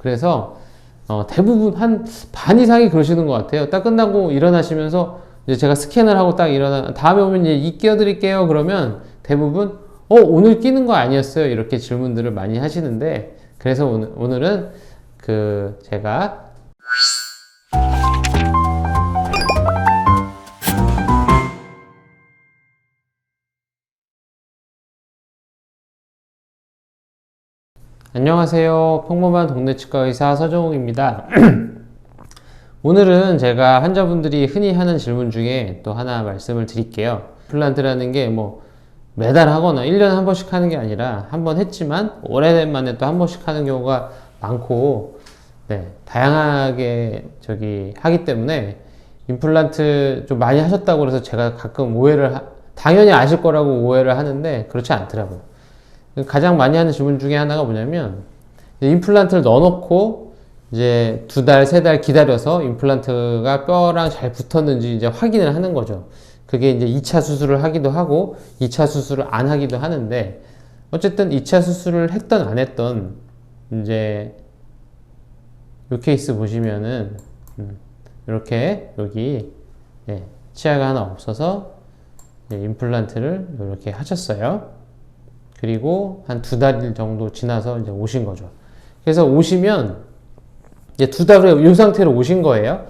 그래서 대부분 한 반 이상이 그러시는 것 같아요. 딱 끝나고 일어나시면서 이제 제가 스캔을 하고 딱 다음에 오면 이제 이 끼워드릴게요. 그러면 대부분 오늘 끼는 거 아니었어요? 이렇게 질문들을 많이 하시는데, 그래서 오늘은 제가 안녕하세요. 평범한 동네 치과 의사 서정욱입니다. 오늘은 제가 환자분들이 흔히 하는 질문 중에 또 하나 말씀을 드릴게요. 임플란트라는 게 매달 하거나 1년에 한 번씩 하는 게 아니라 한 번 했지만 오래된 만에 또 한 번씩 하는 경우가 많고, 다양하게 하기 때문에 임플란트 좀 많이 하셨다고 그래서 제가 가끔 당연히 아실 거라고 오해를 하는데 그렇지 않더라고요. 가장 많이 하는 질문 중에 하나가 뭐냐면, 임플란트를 넣어놓고 이제 2달, 3달 기다려서 임플란트가 뼈랑 잘 붙었는지 이제 확인을 하는 거죠. 그게 이제 2차 수술을 하기도 하고 2차 수술을 안 하기도 하는데, 어쨌든 2차 수술을 했던 안 했던 이제 이 케이스 보시면은 이렇게 여기 치아가 하나 없어서 임플란트를 이렇게 하셨어요. 그리고 한 2달 정도 지나서 이제 오신 거죠. 그래서 오시면 이제 2달 후에 이 상태로 오신 거예요.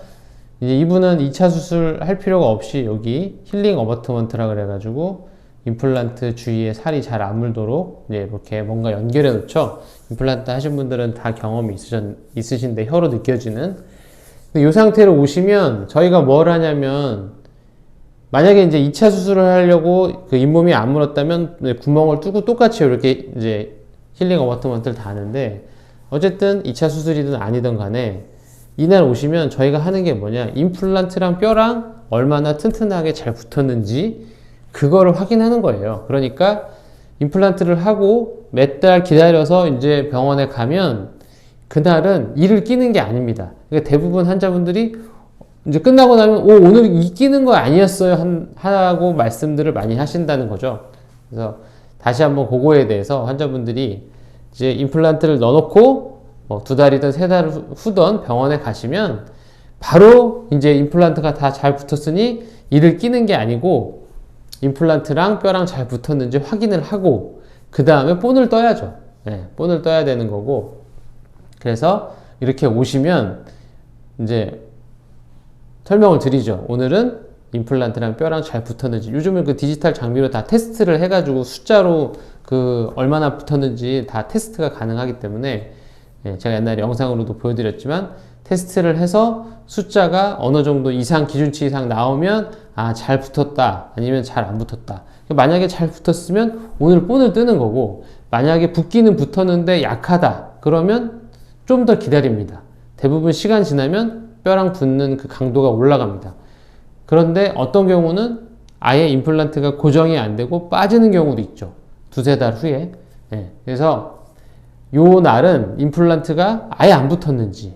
이제 이분은 2차 수술 할 필요가 없이 여기 힐링 어버트먼트라 그래가지고 임플란트 주위에 살이 잘 안 물도록 이제 이렇게 뭔가 연결해 놓죠. 임플란트 하신 분들은 다 경험이 있으신데 혀로 느껴지는. 이 상태로 오시면 저희가 뭘 하냐면, 만약에 이제 2차 수술을 하려고 잇몸이 안 물었다면 구멍을 뚫고 똑같이 이렇게 이제 힐링 어버트먼트를 다는데, 어쨌든 2차 수술이든 아니든 간에 이날 오시면 저희가 하는 게 뭐냐, 임플란트랑 뼈랑 얼마나 튼튼하게 잘 붙었는지 그거를 확인하는 거예요. 그러니까 임플란트를 하고 몇 달 기다려서 이제 병원에 가면 그날은 이를 끼는 게 아닙니다. 그러니까 대부분 환자분들이 이제 끝나고 나면 오늘 이 끼는 거 아니었어요 하고 말씀들을 많이 하신다는 거죠. 그래서 다시 한번 그거에 대해서 환자분들이 이제 임플란트를 넣어놓고 2달이든 3달 후든 병원에 가시면 바로 이제 임플란트가 다 잘 붙었으니 이를 끼는 게 아니고 임플란트랑 뼈랑 잘 붙었는지 확인을 하고 그 다음에 본을 떠야죠. 본을 떠야 되는 거고, 그래서 이렇게 오시면 이제 설명을 드리죠. 오늘은 임플란트랑 뼈랑 잘 붙었는지, 요즘은 디지털 장비로 다 테스트를 해가지고 숫자로 얼마나 붙었는지 다 테스트가 가능하기 때문에, 제가 옛날에 영상으로도 보여드렸지만 테스트를 해서 숫자가 어느 정도 이상, 기준치 이상 나오면 잘 붙었다, 아니면 잘 안 붙었다. 만약에 잘 붙었으면 오늘 본을 뜨는 거고, 만약에 붙기는 붙었는데 약하다 그러면 좀 더 기다립니다. 대부분 시간 지나면 뼈랑 붙는 그 강도가 올라갑니다. 그런데 어떤 경우는 아예 임플란트가 고정이 안 되고 빠지는 경우도 있죠. 2-3달 후에. 그래서 요 날은 임플란트가 아예 안 붙었는지,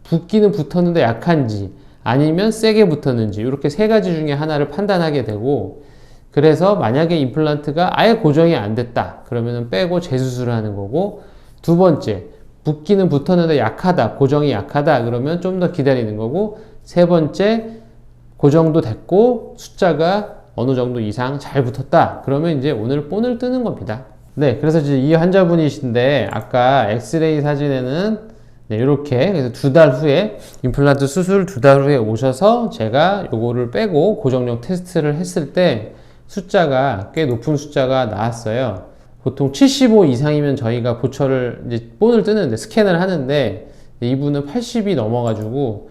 붙기는 붙었는데 약한지, 아니면 세게 붙었는지, 이렇게 3가지 중에 하나를 판단하게 되고, 그래서 만약에 임플란트가 아예 고정이 안 됐다 그러면 빼고 재수술을 하는 거고, 2번째, 붙기는 붙었는데 약하다, 고정이 약하다 그러면 좀 더 기다리는 거고, 3번째, 고정도 됐고 숫자가 어느 정도 이상 잘 붙었다 그러면 이제 오늘 본을 뜨는 겁니다. 그래서 이제 이 환자분이신데, 아까 엑스레이 사진에는 이렇게, 그래서 2달 후에 임플란트 수술 2달 후에 오셔서 제가 요거를 빼고 고정력 테스트를 했을 때 숫자가 꽤 높은 숫자가 나왔어요. 보통 75 이상이면 저희가 보철을 이제 본을 뜨는데, 스캔을 하는데, 이분은 80이 넘어가지고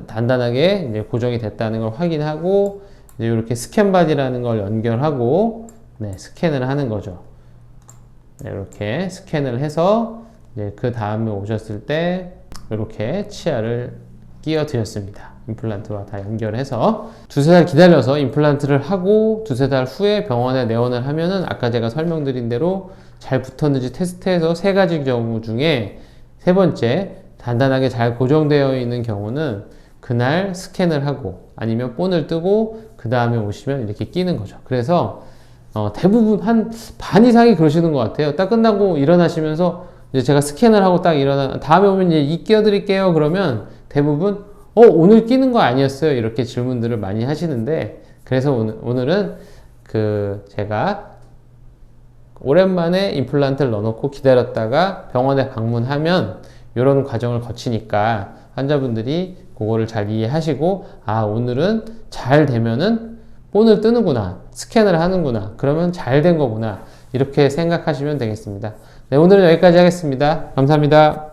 단단하게 이제 고정이 됐다는 걸 확인하고, 이제 이렇게 스캔 바디라는 걸 연결하고 스캔을 하는 거죠. 이렇게 스캔을 해서 이제 그 다음에 오셨을 때 이렇게 치아를 끼워 드렸습니다. 임플란트와 다 연결해서 2-3달 기다려서 임플란트를 하고 2-3달 후에 병원에 내원을 하면은, 아까 제가 설명드린 대로 잘 붙었는지 테스트해서 3가지 경우 중에 3번째, 단단하게 잘 고정되어 있는 경우는 그날 스캔을 하고 아니면 본을 뜨고 그 다음에 오시면 이렇게 끼는 거죠. 그래서 대부분 한 반 이상이 그러시는 것 같아요. 딱 끝나고 일어나시면서 이제 제가 스캔을 하고 딱 일어나, 다음에 오면 이제 이 끼워드릴게요. 그러면 대부분, 오늘 끼는 거 아니었어요? 이렇게 질문들을 많이 하시는데, 그래서 오늘은 제가 오랜만에 임플란트를 넣어놓고 기다렸다가 병원에 방문하면 이런 과정을 거치니까 환자분들이 그거를 잘 이해하시고, 아, 오늘은 잘 되면은 본을 뜨는구나, 스캔을 하는구나, 그러면 잘 된 거구나, 이렇게 생각하시면 되겠습니다. 네, 오늘은 여기까지 하겠습니다. 감사합니다.